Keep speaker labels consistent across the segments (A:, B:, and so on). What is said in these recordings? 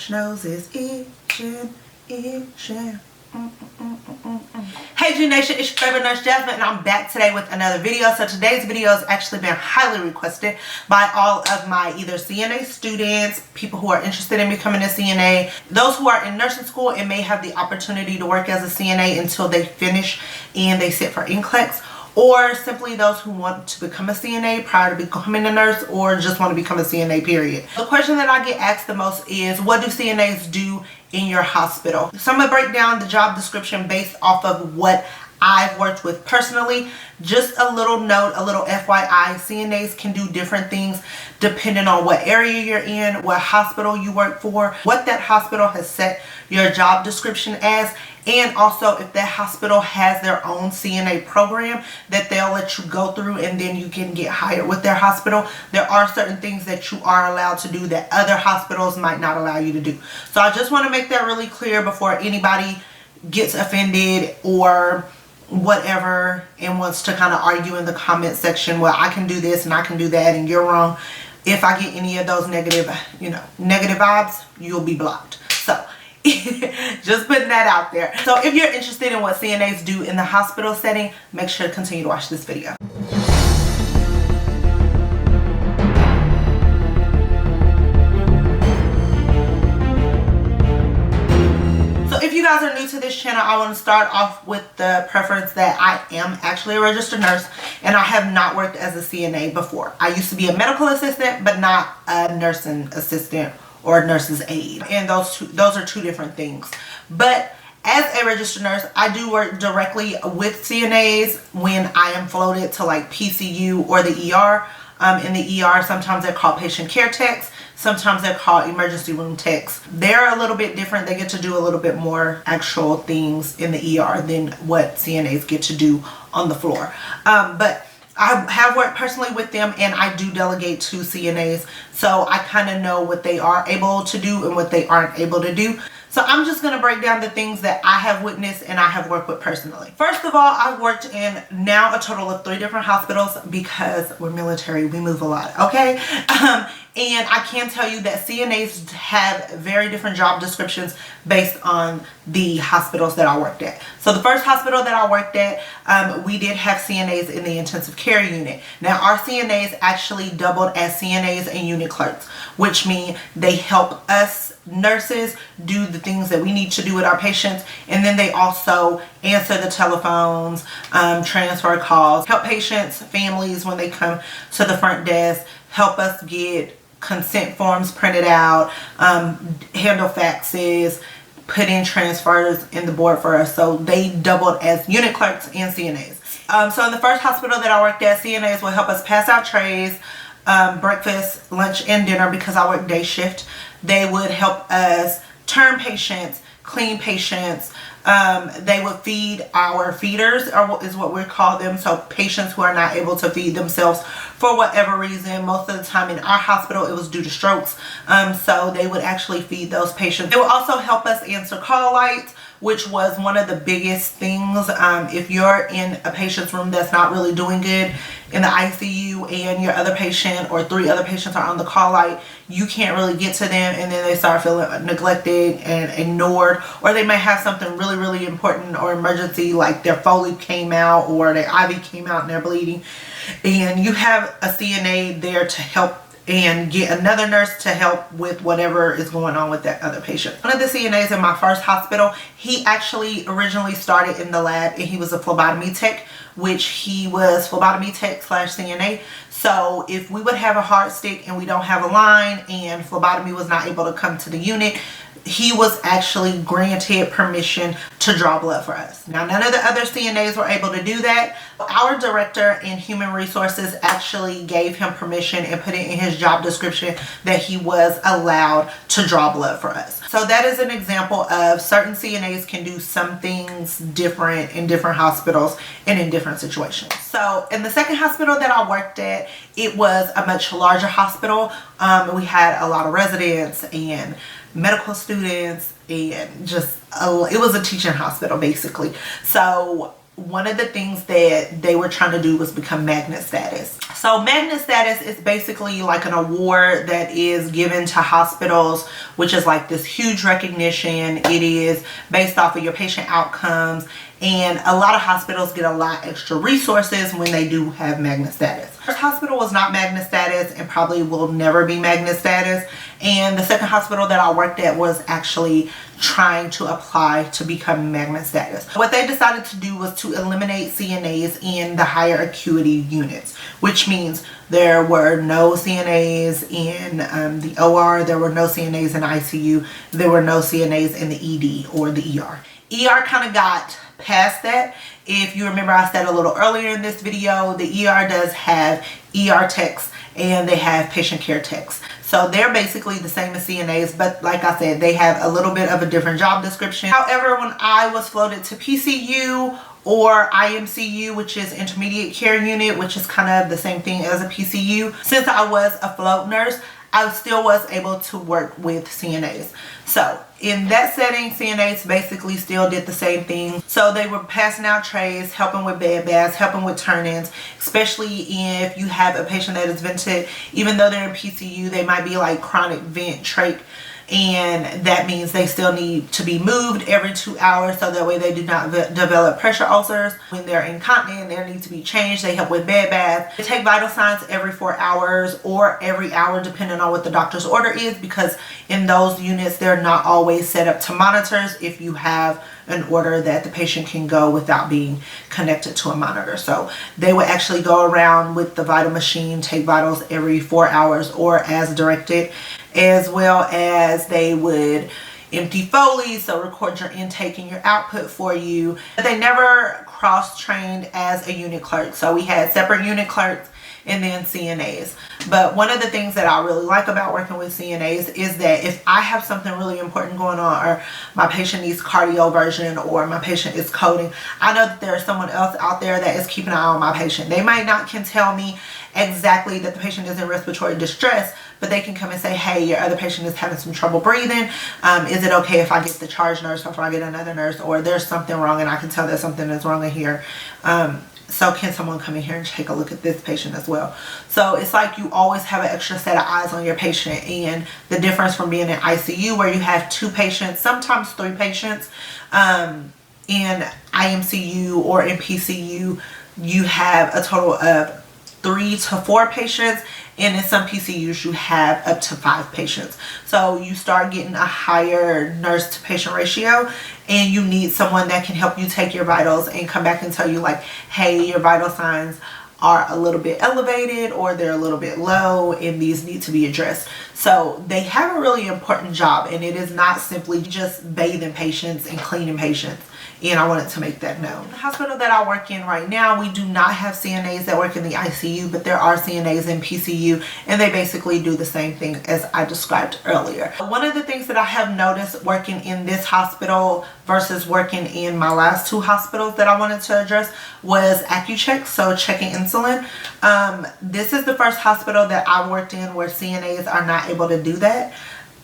A: French nose is itching. Hey G Nation, it's your favorite nurse Jasmine, and I'm back today with another video. So today's video has actually been highly requested by all of my either CNA students, people who are interested in becoming a CNA, those who are in nursing school and may have the opportunity to work as a CNA until they finish and they sit for NCLEX, or simply those who want to become a CNA prior to becoming a nurse, or just want to become a CNA period. The question that I get asked the most is, what do CNAs do in your hospital? So I'm going to break down the job description based off of what I've worked with personally. Just a little note, a little FYI, CNAs can do different things depending on what area you're in, what hospital you work for, what that hospital has set your job description as, and also if that hospital has their own CNA program that they'll let you go through and then you can get hired with their hospital. There are certain things that you are allowed to do that other hospitals might not allow you to do. So I just want to make that really clear before anybody gets offended or whatever and wants to kind of argue in the comment section, well, I can do this and I can do that and you're wrong. If I get any of those negative vibes, you'll be blocked. So just putting that out there. So if you're interested in what CNAs do in the hospital setting, make sure to continue to watch this video. If you guys are new to this channel, I want to start off with the preference that I am actually a registered nurse and I have not worked as a CNA before. I used to be a medical assistant, but not a nursing assistant or a nurse's aide, and those are two different things. But as a registered nurse, I do work directly with CNAs when I am floated to like PCU or the ER. In the ER, sometimes they're called patient care techs. Sometimes they're called emergency room techs. They're a little bit different. They get to do a little bit more actual things in the ER than what CNAs get to do on the floor. But I have worked personally with them and I do delegate to CNAs. So I kind of know what they are able to do and what they aren't able to do. So I'm just going to break down the things that I have witnessed and I have worked with personally. First of all, I've worked in now a total of 3 different hospitals because we're military. We move a lot. Okay. And I can tell you that CNAs have very different job descriptions based on the hospitals that I worked at. So the first hospital that I worked at, we did have CNAs in the intensive care unit. Now our CNAs actually doubled as CNAs and unit clerks, which mean they help us nurses do the things that we need to do with our patients, and then they also answer the telephones, transfer calls, help patients, families when they come to the front desk, help us get consent forms printed out, handle faxes, put in transfers in the board for us. So they doubled as unit clerks and CNAs. So in the first hospital that I worked at, CNAs will help us pass out trays, breakfast, lunch, and dinner because I work day shift. They would help us turn patients, clean patients. They would feed our feeders, or is what we call them. So patients who are not able to feed themselves for whatever reason. Most of the time in our hospital, it was due to strokes. So they would actually feed those patients. They would also help us answer call lights, which was one of the biggest things. If you're in a patient's room that's not really doing good in the ICU and your other patient or 3 other patients are on the call light, you can't really get to them and then they start feeling neglected and ignored, or they may have something really important or emergency, like their Foley came out or their IV came out and they're bleeding, and you have a CNA there to help and get another nurse to help with whatever is going on with that other patient. One of the CNAs in my first hospital, he actually originally started in the lab and he was a phlebotomy tech, which he was phlebotomy tech / CNA. So if we would have a heart stick and we don't have a line and phlebotomy was not able to come to the unit, he was actually granted permission to draw blood for us. Now, none of the other CNAs were able to do that. Our director in human resources actually gave him permission and put it in his job description that he was allowed to draw blood for us. So that is an example of certain CNAs can do some things different in different hospitals and in different situations. So in the second hospital that I worked at, it was a much larger hospital. We had a lot of residents and medical students, and just it was a teaching hospital basically. So one of the things that they were trying to do was become magnet status. So magnet status is basically like an award that is given to hospitals, which is like this huge recognition. It is based off of your patient outcomes, and a lot of hospitals get a lot extra resources when they do have magnet status. First hospital was not magnet status and probably will never be magnet status, and the second hospital that I worked at was actually trying to apply to become magnet status. What they decided to do was to eliminate CNAs in the higher acuity units, which means there were no CNAs in the OR, there were no CNAs in ICU, there were no CNAs in the ED or the ER. ER kind of got past that. If you remember, I said a little earlier in this video, the ER does have ER techs and they have patient care techs. So they're basically the same as CNAs, but like I said, they have a little bit of a different job description. However, when I was floated to PCU or IMCU, which is intermediate care unit, which is kind of the same thing as a PCU, since I was a float nurse, I still was able to work with CNAs. So in that setting, CNAs basically still did the same thing. So they were passing out trays, helping with bed baths, helping with turn-ins, especially if you have a patient that is vented. Even though they're in PCU, they might be like chronic vent trach, and that means they still need to be moved every 2 hours so that way they do not develop pressure ulcers. When they're incontinent, they need to be changed. They help with bed baths. They take vital signs every 4 hours or every hour depending on what the doctor's order is, because in those units they're not always set up to monitors if you have an order that the patient can go without being connected to a monitor. So they would actually go around with the vital machine, take vitals every 4 hours or as directed, as well as they would empty Foley, so record your intake and your output for you. But they never cross-trained as a unit clerk. So we had separate unit clerks and then CNAs. But one of the things that I really like about working with CNAs is that if I have something really important going on, or my patient needs cardioversion, or my patient is coding, I know that there is someone else out there that is keeping an eye on my patient. They might not can tell me exactly that the patient is in respiratory distress, but they can come and say, hey, your other patient is having some trouble breathing. Is it okay if I get the charge nurse before I get another nurse? Or there's something wrong and I can tell that something is wrong in here. So can someone come in here and take a look at this patient as well? So it's like you always have an extra set of eyes on your patient. And the difference from being in ICU where you have 2 patients, sometimes 3 patients, in IMCU or in PCU, you have a total of 3 to 4 patients, and in some PCUs you have up to 5 patients. So you start getting a higher nurse to patient ratio, and you need someone that can help you take your vitals and come back and tell you like, hey, your vital signs are a little bit elevated or they're a little bit low and these need to be addressed. So they have a really important job, and it is not simply just bathing patients and cleaning patients. And I wanted to make that known. The hospital that I work in right now, we do not have CNAs that work in the ICU, but there are CNAs in PCU, and they basically do the same thing as I described earlier. One of the things that I have noticed working in this hospital versus working in my last 2 hospitals that I wanted to address was AccuCheck, so checking insulin. This is the first hospital that I worked in where CNAs are not able to do that.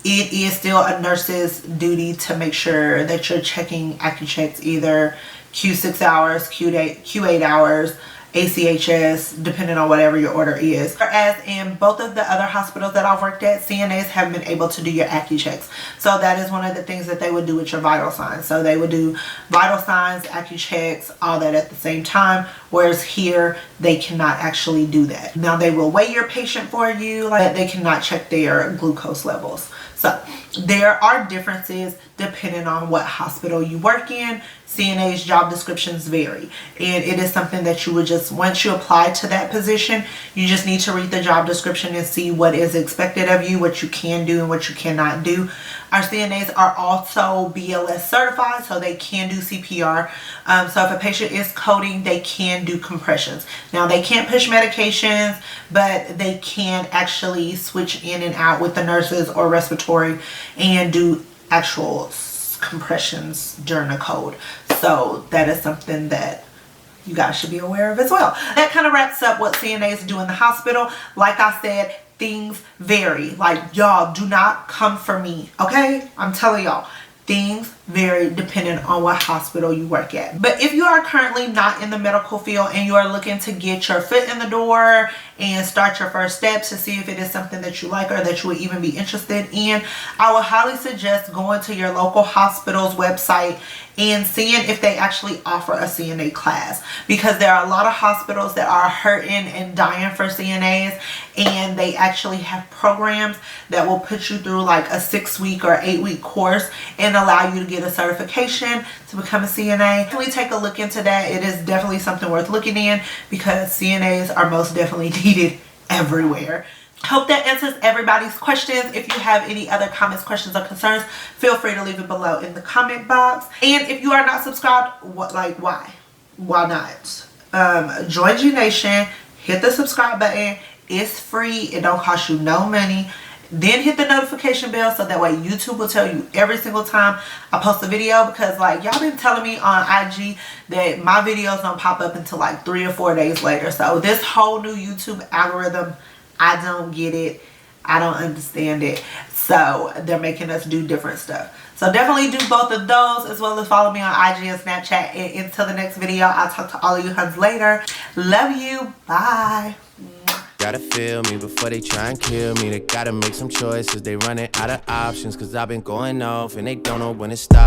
A: It is still a nurse's duty to make sure that you're checking AccuChecks either Q6 hours, Q8 hours, ACHS, depending on whatever your order is. Whereas in both of the other hospitals that I've worked at, CNAs have been able to do your AccuChecks. So that is one of the things that they would do with your vital signs. So they would do vital signs, AccuChecks, all that at the same time. Whereas here, they cannot actually do that. Now they will weigh your patient for you, but they cannot check their glucose levels. So there are differences depending on what hospital you work in. CNA's job descriptions vary, and it is something that you would just, once you apply to that position, you just need to read the job description and see what is expected of you, what you can do and what you cannot do. Our CNAs are also BLS certified, so they can do CPR. So if a patient is coding, they can do compressions. Now they can't push medications, but they can actually switch in and out with the nurses or respiratory and do actual compressions during a code. So that is something that you guys should be aware of as well. That kind of wraps up what CNAs do in the hospital. Like I said, things vary. Like, y'all, do not come for me, okay? I'm telling y'all, things vary depending on what hospital you work at. But if you are currently not in the medical field and you are looking to get your foot in the door and start your first steps to see if it is something that you like or that you would even be interested in, I would highly suggest going to your local hospital's website and seeing if they actually offer a CNA class, because there are a lot of hospitals that are hurting and dying for CNAs, and they actually have programs that will put you through like a 6-week or 8-week course and allow you to get a certification to become a CNA. Definitely take a look into that. It is definitely something worth looking in, because CNAs are most definitely needed everywhere. Hope that answers everybody's questions. If you have any other comments, questions, or concerns, feel free to leave it below in the comment box. And if you are not subscribed, why not? Join G Nation, hit the subscribe button. It's free, it don't cost you no money. Then hit the notification bell so that way YouTube will tell you every single time I post a video, because like y'all been telling me on IG that my videos don't pop up until like 3 or 4 days later. So this whole new YouTube algorithm, I don't get it. I don't understand it. So they're making us do different stuff. So definitely do both of those, as well as follow me on IG and Snapchat. And until the next video, I'll talk to all of you huns later. Love you. Bye.
B: Gotta feel me before they try and kill me. They gotta make some choices. They running out of options, cause I've been going off and they don't know when to stop.